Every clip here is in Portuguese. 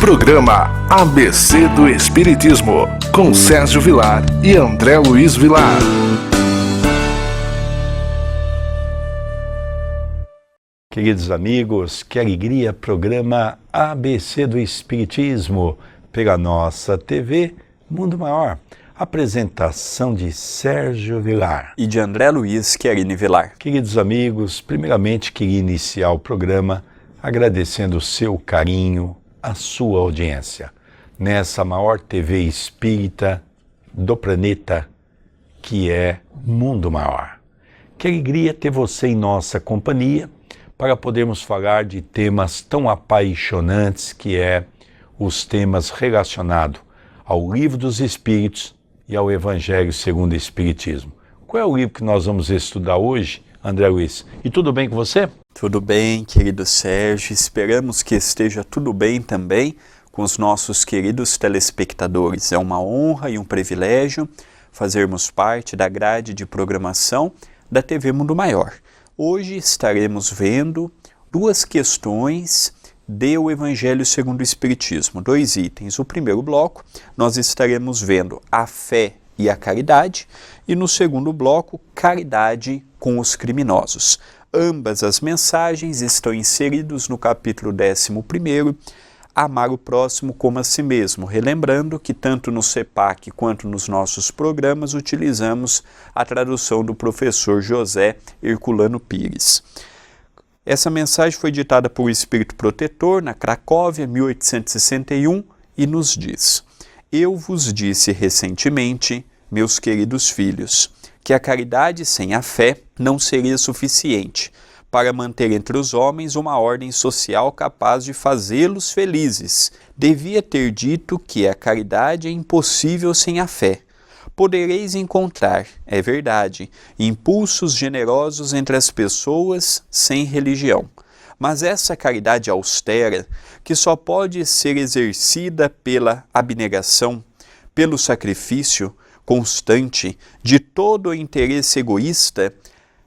Programa ABC do Espiritismo, com Sérgio Vilar e André Luiz Vilar. Queridos amigos, que alegria, programa ABC do Espiritismo, pela nossa TV Mundo Maior. Apresentação de Sérgio Vilar. E de André Luiz Querini Vilar. Queridos amigos, primeiramente queria iniciar o programa agradecendo o seu carinho, a sua audiência, nessa maior TV espírita do planeta, que é Mundo Maior. Que alegria ter você em nossa companhia, para podermos falar de temas tão apaixonantes que é os temas relacionados ao Livro dos Espíritos e ao Evangelho segundo o Espiritismo. Qual é o livro que nós vamos estudar hoje, André Luiz? E tudo bem com você? Tudo bem, querido Sérgio. Esperamos que esteja tudo bem também com os nossos queridos telespectadores. É uma honra e um privilégio fazermos parte da grade de programação da TV Mundo Maior. Hoje estaremos vendo duas questões do Evangelho segundo o Espiritismo, 2 itens. O primeiro bloco, nós estaremos vendo a fé e a caridade, e no segundo bloco, caridade com os criminosos. Ambas as mensagens estão inseridas no capítulo 11º, Amar o Próximo como a Si Mesmo, relembrando que tanto no CEPAC quanto nos nossos programas utilizamos a tradução do professor José Herculano Pires. Essa mensagem foi ditada por Espírito Protetor na Cracóvia, 1861, e nos diz: Eu vos disse recentemente, meus queridos filhos, que a caridade sem a fé não seria suficiente para manter entre os homens uma ordem social capaz de fazê-los felizes. Devia ter dito que a caridade é impossível sem a fé. Podereis encontrar, é verdade, impulsos generosos entre as pessoas sem religião. Mas essa caridade austera, que só pode ser exercida pela abnegação, pelo sacrifício constante de todo o interesse egoísta,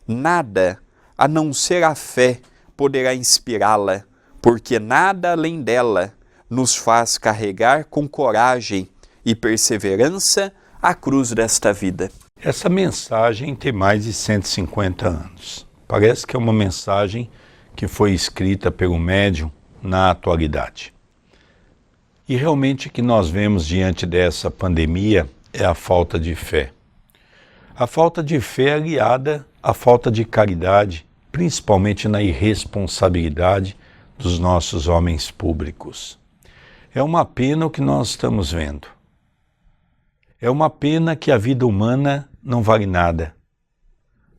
nada, a não ser a fé, poderá inspirá-la, porque nada além dela nos faz carregar com coragem e perseverança a cruz desta vida. Essa mensagem tem mais de 150 anos. Parece que é uma mensagem que foi escrita pelo médium na atualidade. E realmente o que nós vemos diante dessa pandemia é a falta de fé. A falta de fé aliada à falta de caridade, principalmente na irresponsabilidade dos nossos homens públicos. É uma pena o que nós estamos vendo. É uma pena que a vida humana não vale nada,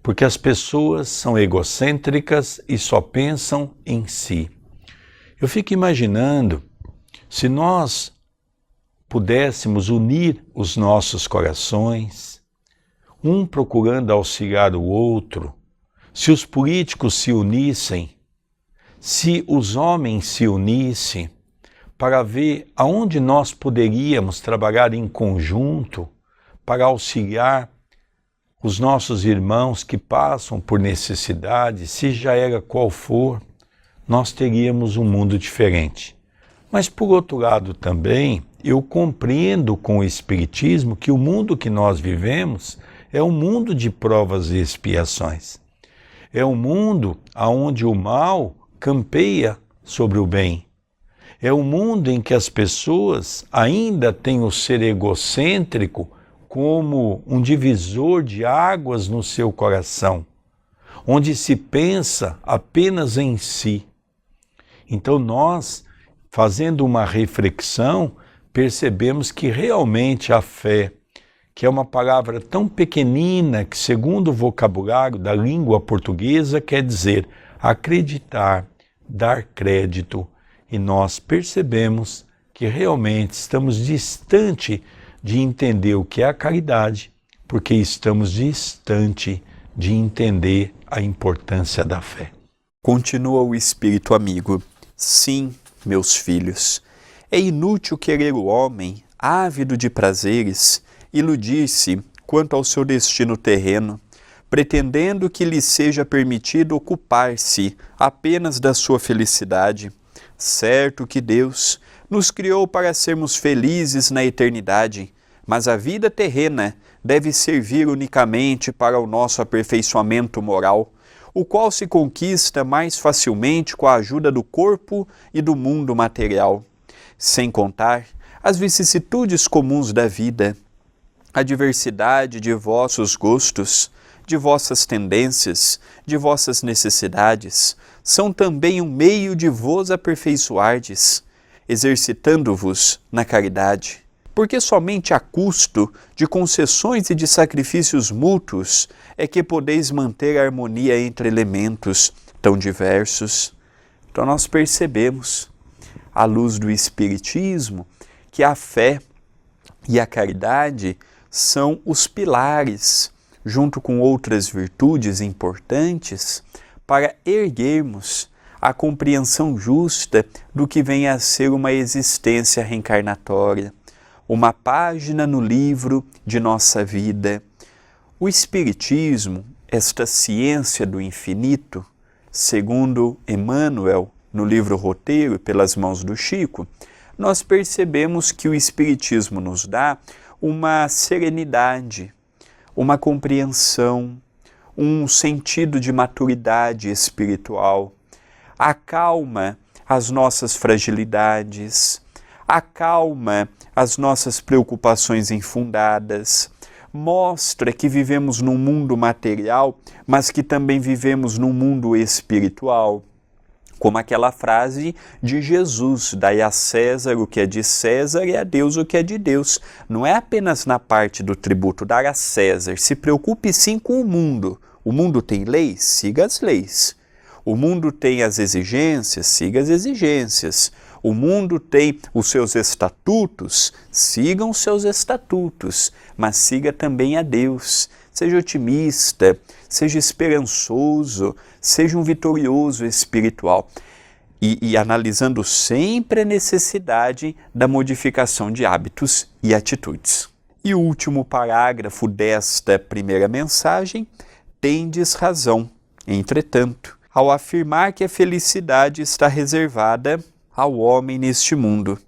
porque as pessoas são egocêntricas e só pensam em si. Eu fico imaginando se nós pudéssemos unir os nossos corações, um procurando auxiliar o outro, se os políticos se unissem, se os homens se unissem, para ver aonde nós poderíamos trabalhar em conjunto para auxiliar os nossos irmãos que passam por necessidade, se já era qual for, nós teríamos um mundo diferente. Mas por outro lado também, eu compreendo com o Espiritismo que o mundo que nós vivemos é um mundo de provas e expiações. É um mundo onde o mal campeia sobre o bem. É um mundo em que as pessoas ainda têm o ser egocêntrico como um divisor de águas no seu coração, onde se pensa apenas em si. Então nós, fazendo uma reflexão, percebemos que realmente a fé, que é uma palavra tão pequenina que, segundo o vocabulário da língua portuguesa, quer dizer acreditar, dar crédito, e nós percebemos que realmente estamos distante de entender o que é a caridade, porque estamos distante de entender a importância da fé. Continua o Espírito amigo. Sim, meus filhos, é inútil querer o homem, ávido de prazeres, iludir-se quanto ao seu destino terreno, pretendendo que lhe seja permitido ocupar-se apenas da sua felicidade. Certo que Deus nos criou para sermos felizes na eternidade, mas a vida terrena deve servir unicamente para o nosso aperfeiçoamento moral, o qual se conquista mais facilmente com a ajuda do corpo e do mundo material, sem contar as vicissitudes comuns da vida, a diversidade de vossos gostos, de vossas tendências, de vossas necessidades, são também um meio de vos aperfeiçoardes, exercitando-vos na caridade. Porque somente a custo de concessões e de sacrifícios mútuos é que podeis manter a harmonia entre elementos tão diversos. Então nós percebemos, à luz do Espiritismo, que a fé e a caridade são os pilares, junto com outras virtudes importantes, para erguermos a compreensão justa do que vem a ser uma existência reencarnatória, uma página no livro de nossa vida. O Espiritismo, esta ciência do infinito, segundo Emmanuel, no livro Roteiro, pelas mãos do Chico, nós percebemos que o Espiritismo nos dá uma serenidade, uma compreensão, um sentido de maturidade espiritual, acalma as nossas fragilidades, acalma as nossas preocupações infundadas, mostra que vivemos num mundo material, mas que também vivemos num mundo espiritual. Como aquela frase de Jesus, dai a César o que é de César e a Deus o que é de Deus. Não é apenas na parte do tributo, dar a César. Se preocupe sim com o mundo. O mundo tem leis? Siga as leis. O mundo tem as exigências? Siga as exigências. O mundo tem os seus estatutos? Sigam os seus estatutos, mas siga também a Deus. Seja otimista, seja esperançoso, seja um vitorioso espiritual. E analisando sempre a necessidade da modificação de hábitos e atitudes. E o último parágrafo desta primeira mensagem: tendes razão, entretanto, ao afirmar que a felicidade está reservada ao homem neste mundo,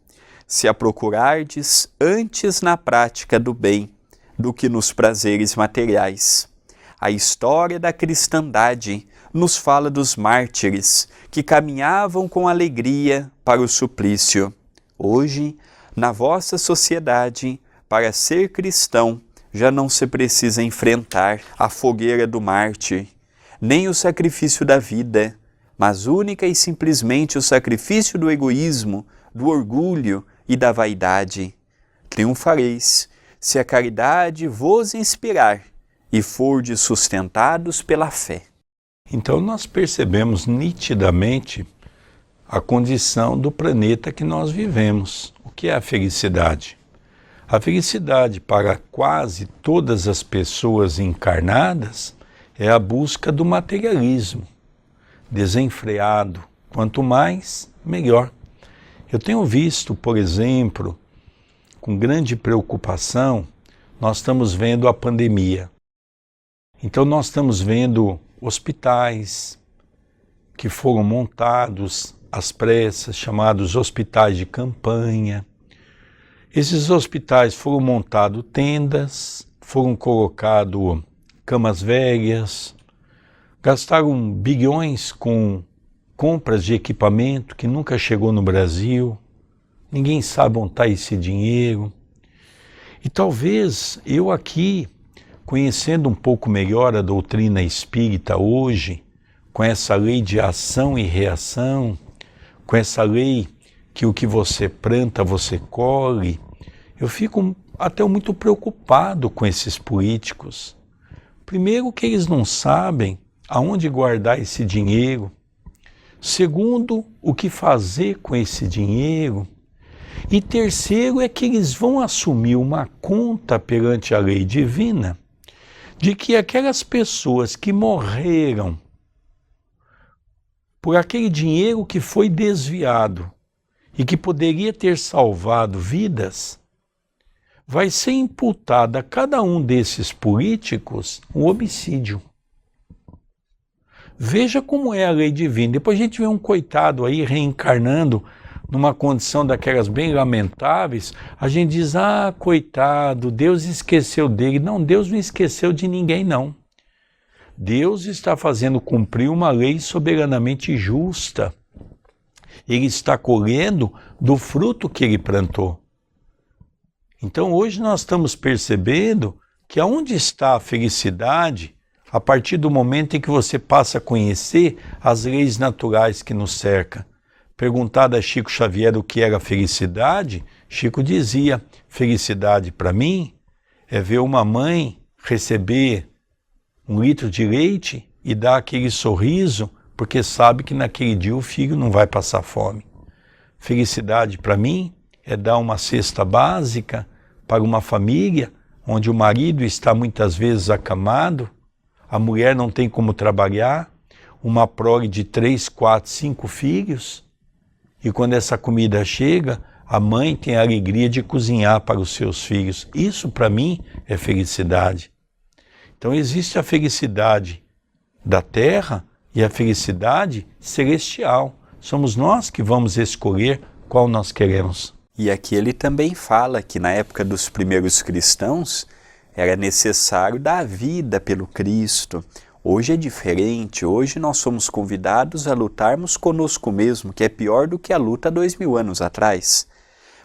se a procurardes antes na prática do bem do que nos prazeres materiais. A história da cristandade nos fala dos mártires que caminhavam com alegria para o suplício. Hoje, na vossa sociedade, para ser cristão, já não se precisa enfrentar a fogueira do mártir, nem o sacrifício da vida, mas única e simplesmente o sacrifício do egoísmo, do orgulho e da vaidade. Triunfareis se a caridade vos inspirar e fordes sustentados pela fé. Então nós percebemos nitidamente a condição do planeta que nós vivemos. O que é a felicidade? A felicidade para quase todas as pessoas encarnadas é a busca do materialismo, desenfreado. Quanto mais, melhor. Eu tenho visto, por exemplo, com grande preocupação, nós estamos vendo a pandemia. Então nós estamos vendo hospitais que foram montados às pressas, chamados hospitais de campanha. Esses hospitais foram montados tendas, foram colocados camas velhas, gastaram bilhões com compras de equipamento que nunca chegou no Brasil. Ninguém sabe onde está esse dinheiro. E talvez eu aqui, conhecendo um pouco melhor a doutrina espírita hoje, com essa lei de ação e reação, com essa lei que o que você planta, você colhe, eu fico até muito preocupado com esses políticos. Primeiro que eles não sabem aonde guardar esse dinheiro. Segundo, o que fazer com esse dinheiro. E terceiro é que eles vão assumir uma conta perante a lei divina de que aquelas pessoas que morreram por aquele dinheiro que foi desviado e que poderia ter salvado vidas, vai ser imputado a cada um desses políticos um homicídio. Veja como é a lei divina. Depois a gente vê um coitado aí reencarnando numa condição daquelas bem lamentáveis, a gente diz, coitado, Deus esqueceu dele. Não, Deus não esqueceu de ninguém, não. Deus está fazendo cumprir uma lei soberanamente justa. Ele está colhendo do fruto que ele plantou. Então hoje nós estamos percebendo que aonde está a felicidade, a partir do momento em que você passa a conhecer as leis naturais que nos cercam. Perguntado a Chico Xavier o que era felicidade, Chico dizia, felicidade para mim é ver uma mãe receber 1 litro de leite e dar aquele sorriso, porque sabe que naquele dia o filho não vai passar fome. Felicidade para mim é dar uma cesta básica para uma família onde o marido está muitas vezes acamado, a mulher não tem como trabalhar, uma prole de 3, 4, 5 filhos, e quando essa comida chega, a mãe tem a alegria de cozinhar para os seus filhos. Isso para mim é felicidade. Então existe a felicidade da terra e a felicidade celestial. Somos nós que vamos escolher qual nós queremos. E aqui ele também fala que na época dos primeiros cristãos era necessário dar a vida pelo Cristo. Hoje é diferente, hoje nós somos convidados a lutarmos conosco mesmo, que é pior do que a luta 2000 anos atrás.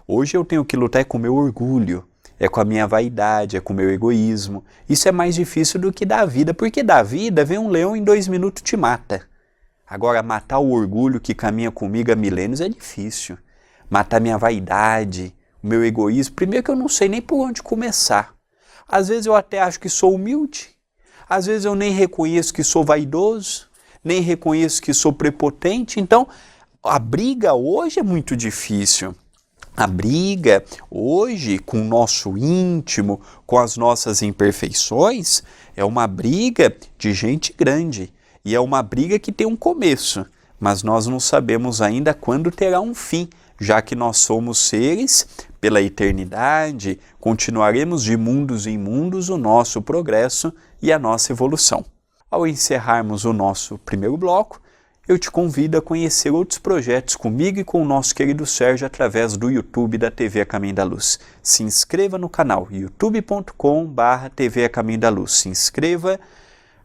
Hoje eu tenho que lutar com o meu orgulho, é com a minha vaidade, é com o meu egoísmo. Isso é mais difícil do que dar vida, porque dar vida, vem um leão em 2 minutos te mata. Agora, matar o orgulho que caminha comigo há milênios é difícil. Matar minha vaidade, o meu egoísmo, primeiro que eu não sei nem por onde começar. Às vezes eu até acho que sou humilde, às vezes eu nem reconheço que sou vaidoso, nem reconheço que sou prepotente. Então, a briga hoje é muito difícil. A briga hoje com o nosso íntimo, com as nossas imperfeições, é uma briga de gente grande. E é uma briga que tem um começo, mas nós não sabemos ainda quando terá um fim, já que nós somos seres, pela eternidade, continuaremos de mundos em mundos o nosso progresso e a nossa evolução. Ao encerrarmos o nosso primeiro bloco, eu te convido a conhecer outros projetos comigo e com o nosso querido Sérgio através do YouTube da TV A Caminho da Luz. Se inscreva no canal youtube.com/TV A Caminho da Luz. Se inscreva,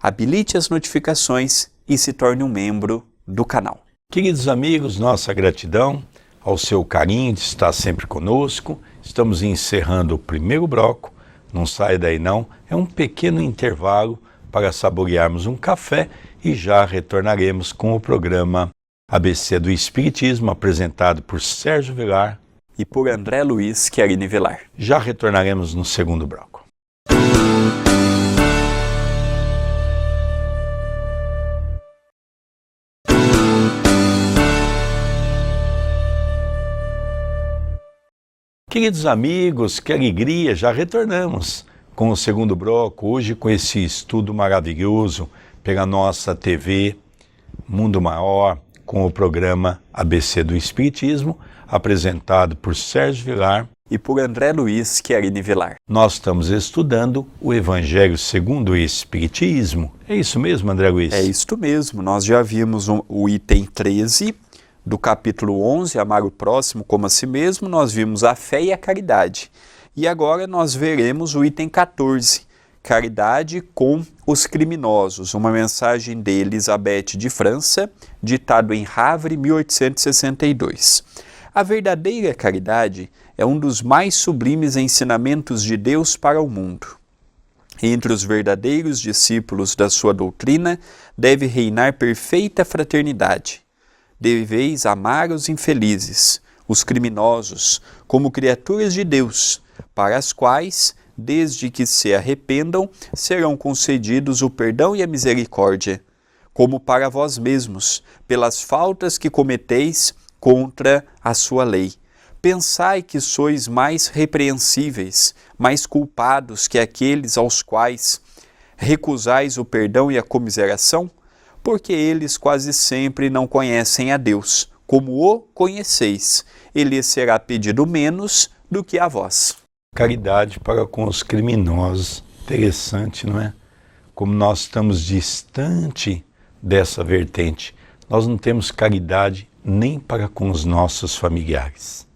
habilite as notificações e se torne um membro do canal. Queridos amigos, nossa gratidão ao seu carinho de estar sempre conosco. Estamos encerrando o primeiro bloco, não saia daí não, é um pequeno intervalo para saborearmos um café e já retornaremos com o programa ABC do Espiritismo, apresentado por Sérgio Vilar e por André Luiz Querini Vilar. Já retornaremos no segundo bloco. Queridos amigos, que alegria, já retornamos com o segundo bloco, hoje com esse estudo maravilhoso pela nossa TV Mundo Maior, com o programa ABC do Espiritismo, apresentado por Sérgio Vilar e por André Luiz Querini Vilar. Nós estamos estudando o Evangelho segundo o Espiritismo. É isso mesmo, André Luiz? É isso mesmo, nós já vimos o item 13, do capítulo 11, Amar o Próximo como a si mesmo, nós vimos a fé e a caridade. E agora nós veremos o item 14, Caridade com os criminosos, uma mensagem de Elisabeth de França, ditado em Havre, 1862. A verdadeira caridade é um dos mais sublimes ensinamentos de Deus para o mundo. Entre os verdadeiros discípulos da sua doutrina deve reinar perfeita fraternidade. Deveis amar os infelizes, os criminosos, como criaturas de Deus, para as quais, desde que se arrependam, serão concedidos o perdão e a misericórdia, como para vós mesmos, pelas faltas que cometeis contra a sua lei. Pensai que sois mais repreensíveis, mais culpados que aqueles aos quais recusais o perdão e a comiseração? Porque eles quase sempre não conhecem a Deus, como o conheceis, e lhes será pedido menos do que a vós. Caridade para com os criminosos, interessante, não é? Como nós estamos distante dessa vertente, nós não temos caridade nem para com os nossos familiares.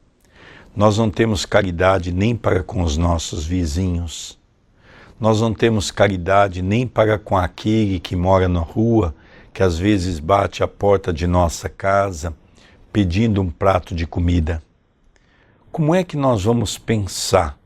Nós não temos caridade nem para com os nossos vizinhos. Nós não temos caridade nem para com aquele que mora na rua, que às vezes bate a porta de nossa casa, pedindo um prato de comida. Como é que nós vamos pensar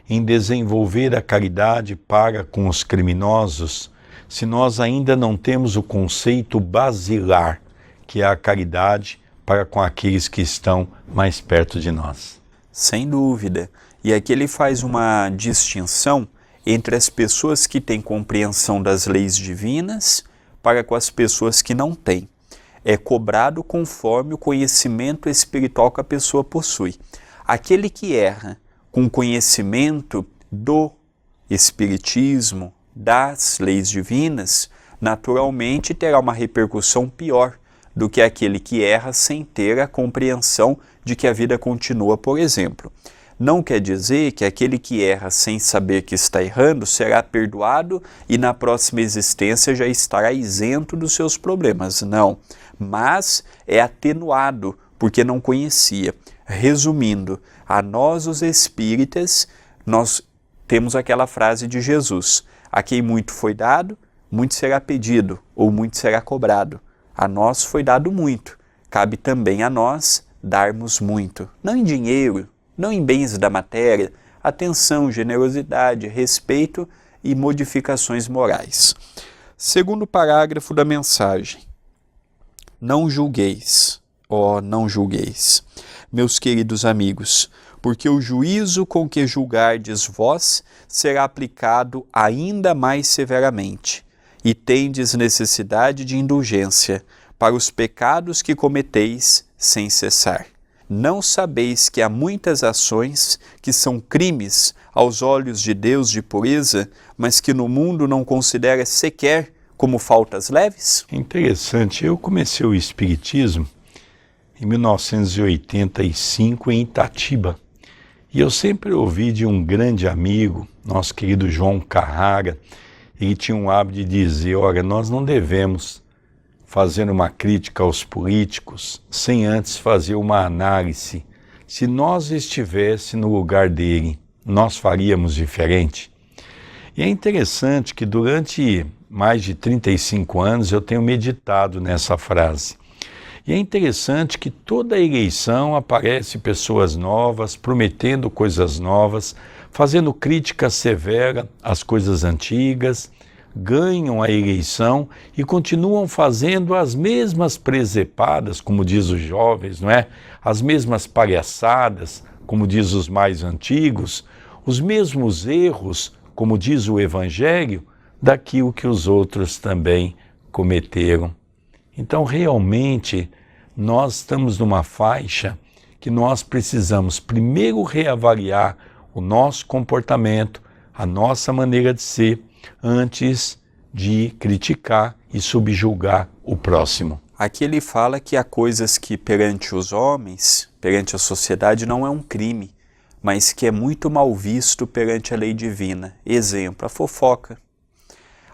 em desenvolver a caridade para com os criminosos, se nós ainda não temos o conceito basilar, que é a caridade para com aqueles que estão mais perto de nós? Sem dúvida. E aqui ele faz uma distinção entre as pessoas que têm compreensão das leis divinas para com as pessoas que não têm. É cobrado conforme o conhecimento espiritual que a pessoa possui. Aquele que erra com conhecimento do Espiritismo, das leis divinas, naturalmente terá uma repercussão pior do que aquele que erra sem ter a compreensão de que a vida continua, por exemplo. Não quer dizer que aquele que erra sem saber que está errando será perdoado e na próxima existência já estará isento dos seus problemas. Não, mas é atenuado porque não conhecia. Resumindo, a nós os espíritas, nós temos aquela frase de Jesus: a quem muito foi dado, muito será pedido, ou muito será cobrado. A nós foi dado muito, cabe também a nós darmos muito, não em dinheiro, não em bens da matéria, atenção, generosidade, respeito e modificações morais. Segundo parágrafo da mensagem: não julgueis, ó, não julgueis, meus queridos amigos, porque o juízo com que julgardes vós será aplicado ainda mais severamente, e tendes necessidade de indulgência para os pecados que cometeis sem cessar. Não sabeis que há muitas ações que são crimes aos olhos de Deus de pureza, mas que no mundo não considera sequer como faltas leves? Interessante, eu comecei o Espiritismo em 1985 em Itatiba. E eu sempre ouvi de um grande amigo, nosso querido João Carrara, ele tinha um hábito de dizer: olha, nós não devemos fazer uma crítica aos políticos sem antes fazer uma análise. Se nós estivéssemos no lugar dele, nós faríamos diferente? E é interessante que durante mais de 35 anos eu tenho meditado nessa frase. E é interessante que toda eleição aparece pessoas novas, prometendo coisas novas, fazendo crítica severa às coisas antigas, ganham a eleição e continuam fazendo as mesmas presepadas, como diz os jovens, não é? As mesmas palhaçadas, como diz os mais antigos, os mesmos erros, como diz o Evangelho, daquilo que os outros também cometeram. Então, realmente, nós estamos numa faixa que nós precisamos primeiro reavaliar o nosso comportamento, a nossa maneira de ser, antes de criticar e subjugar o próximo. Aqui ele fala que há coisas que perante os homens, perante a sociedade, não é um crime, mas que é muito mal visto perante a lei divina. Exemplo, a fofoca.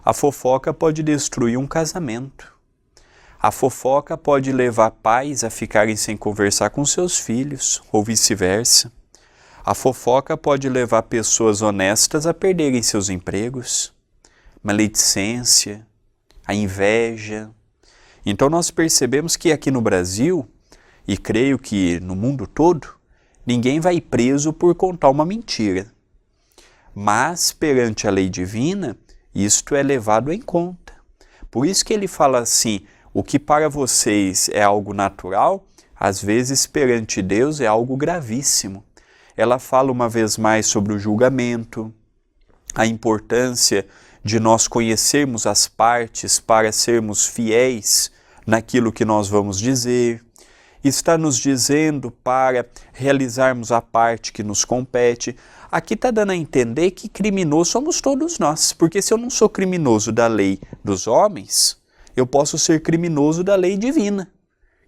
A fofoca pode destruir um casamento. A fofoca pode levar pais a ficarem sem conversar com seus filhos, ou vice-versa. A fofoca pode levar pessoas honestas a perderem seus empregos. Maledicência, a inveja. Então nós percebemos que aqui no Brasil, e creio que no mundo todo, ninguém vai preso por contar uma mentira. Mas perante a lei divina, isto é levado em conta. Por isso que ele fala assim: o que para vocês é algo natural, às vezes perante Deus é algo gravíssimo. Ela fala uma vez mais sobre o julgamento, a importância de nós conhecermos as partes para sermos fiéis naquilo que nós vamos dizer. Está nos dizendo para realizarmos a parte que nos compete. Aqui está dando a entender que criminoso somos todos nós, porque se eu não sou criminoso da lei dos homens, eu posso ser criminoso da lei divina.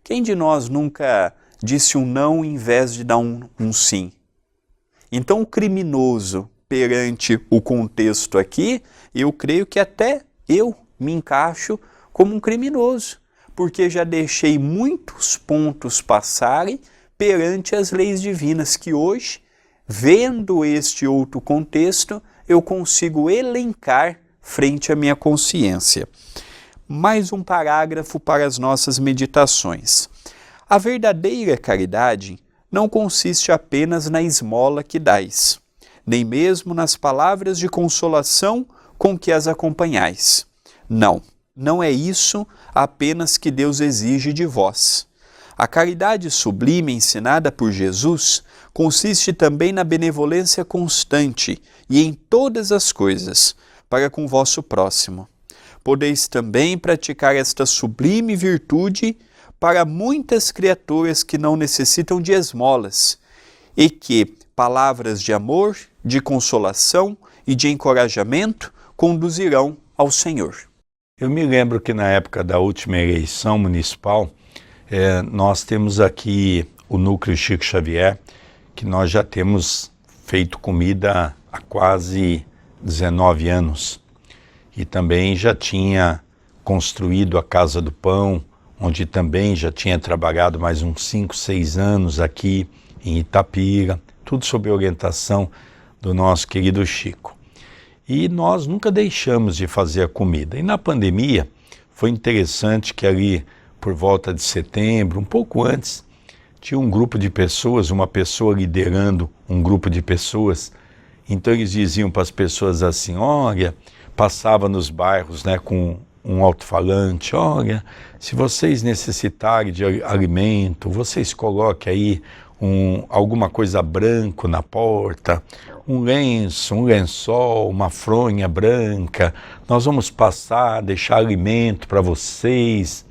Quem de nós nunca disse um não em vez de dar um sim? Então o criminoso perante o contexto aqui, eu creio que até eu me encaixo como um criminoso, porque já deixei muitos pontos passarem perante as leis divinas que hoje, vendo este outro contexto, eu consigo elencar frente à minha consciência. Mais um parágrafo para as nossas meditações. A verdadeira caridade não consiste apenas na esmola que dais, nem mesmo nas palavras de consolação com que as acompanhais. Não é isso apenas que Deus exige de vós. A caridade sublime ensinada por Jesus consiste também na benevolência constante e em todas as coisas, para com o vosso próximo. Podeis também praticar esta sublime virtude para muitas criaturas que não necessitam de esmolas e que palavras de amor, de consolação e de encorajamento conduzirão ao Senhor. Eu me lembro que na época da última eleição municipal, nós temos aqui o Núcleo Chico Xavier, que nós já temos feito comida há quase 19 anos. E também já tinha construído a Casa do Pão, onde também já tinha trabalhado mais uns 5, 6 anos aqui em Itapira, tudo sob orientação do nosso querido Chico. E nós nunca deixamos de fazer a comida. E na pandemia foi interessante que ali por volta de setembro, um pouco antes, tinha um grupo de pessoas, uma pessoa liderando um grupo de pessoas. Então eles diziam para as pessoas assim, olha, passava nos bairros, né, com um alto-falante, olha, se vocês necessitarem de alimento, vocês coloquem aí alguma coisa branca na porta, um lenço, um lençol, uma fronha branca, nós vamos passar, deixar alimento para vocês.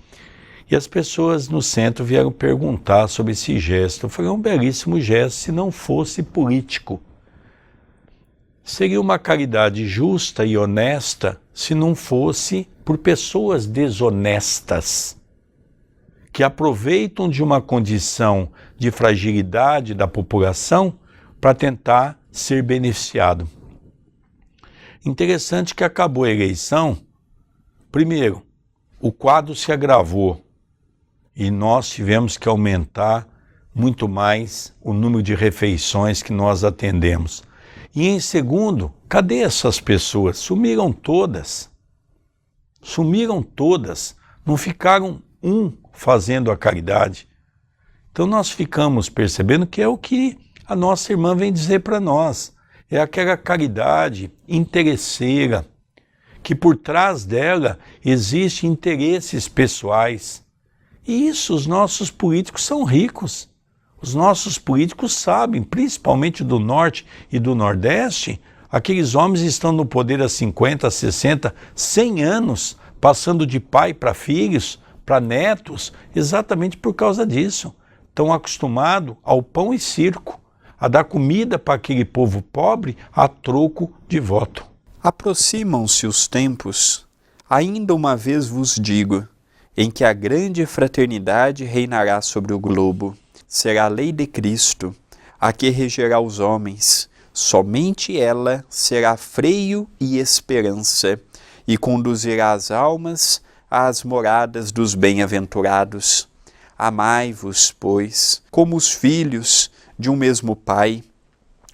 E as pessoas no centro vieram perguntar sobre esse gesto. Eu falei, é um belíssimo gesto se não fosse político. Seria uma caridade justa e honesta se não fosse por pessoas desonestas, que aproveitam de uma condição de fragilidade da população para tentar ser beneficiado. Interessante que acabou a eleição, primeiro, o quadro se agravou e nós tivemos que aumentar muito mais o número de refeições que nós atendemos. E em segundo, cadê essas pessoas? Sumiram todas. Sumiram todas. Não ficaram fazendo a caridade. Então nós ficamos percebendo que é o que a nossa irmã vem dizer para nós. É aquela caridade interesseira, que por trás dela existem interesses pessoais. E isso os nossos políticos são ricos. Os nossos políticos sabem, principalmente do Norte e do Nordeste, aqueles homens estão no poder há 50, 60, 100 anos, passando de pai para filhos, para netos, exatamente por causa disso. Estão acostumados ao pão e circo, a dar comida para aquele povo pobre a troco de voto. Aproximam-se os tempos, ainda uma vez vos digo, em que a grande fraternidade reinará sobre o globo. Será a lei de Cristo, a que regerá os homens. Somente ela será freio e esperança, e conduzirá as almas às moradas dos bem-aventurados. Amai-vos, pois, como os filhos de um mesmo Pai.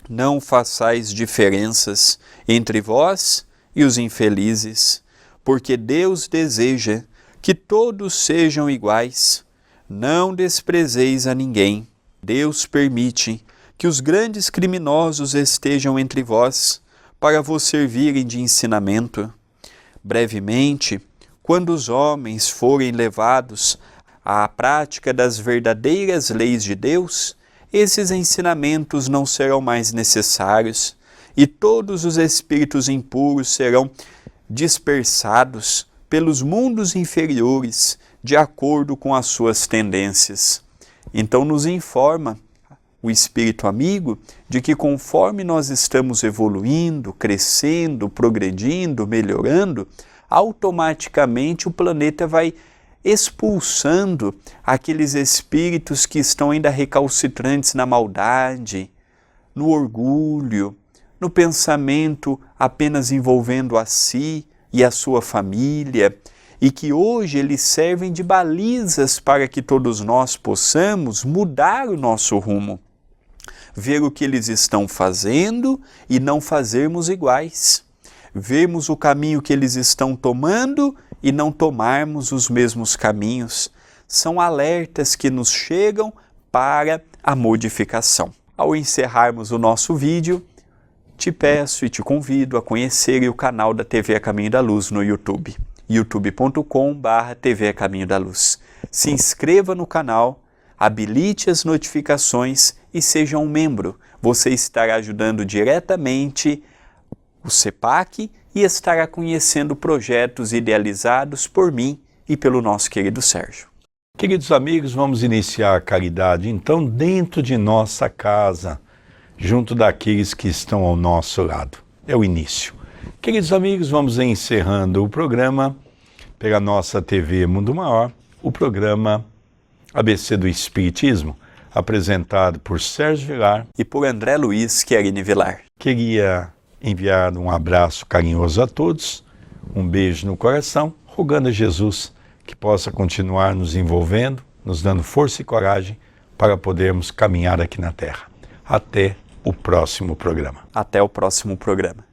Não façais diferenças entre vós e os infelizes, porque Deus deseja que todos sejam iguais. Não desprezeis a ninguém. Deus permite que os grandes criminosos estejam entre vós, para vos servirem de ensinamento. Brevemente, quando os homens forem levados à prática das verdadeiras leis de Deus, esses ensinamentos não serão mais necessários, e todos os espíritos impuros serão dispersados pelos mundos inferiores, de acordo com as suas tendências. Então nos informa o Espírito amigo de que conforme nós estamos evoluindo, crescendo, progredindo, melhorando, automaticamente o planeta vai expulsando aqueles espíritos que estão ainda recalcitrantes na maldade, no orgulho, no pensamento apenas envolvendo a si e a sua família, e que hoje eles servem de balizas para que todos nós possamos mudar o nosso rumo, ver o que eles estão fazendo e não fazermos iguais, vermos o caminho que eles estão tomando e não tomarmos os mesmos caminhos. São alertas que nos chegam para a modificação. Ao encerrarmos o nosso vídeo, te peço e te convido a conhecer o canal da TV A Caminho da Luz no YouTube, youtube.com/TV A Caminho da Luz. Se inscreva no canal, habilite as notificações e seja um membro. Você estará ajudando diretamente o CEPAC e estará conhecendo projetos idealizados por mim e pelo nosso querido Sérgio. Queridos amigos, vamos iniciar a caridade então dentro de nossa casa, junto daqueles que estão ao nosso lado. É o início. Queridos amigos, vamos encerrando o programa pela nossa TV Mundo Maior, o programa ABC do Espiritismo, apresentado por Sérgio Vilar e por André Luiz Querini Vilar. Queria enviar um abraço carinhoso a todos, um beijo no coração, rogando a Jesus que possa continuar nos envolvendo, nos dando força e coragem para podermos caminhar aqui na Terra. Até o próximo programa. Até o próximo programa.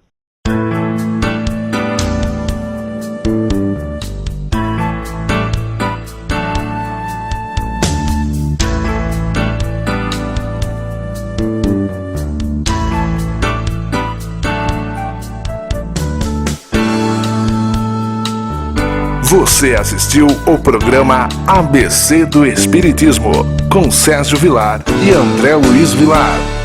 Você assistiu o programa ABC do Espiritismo, com Sérgio Vilar e André Luiz Vilar.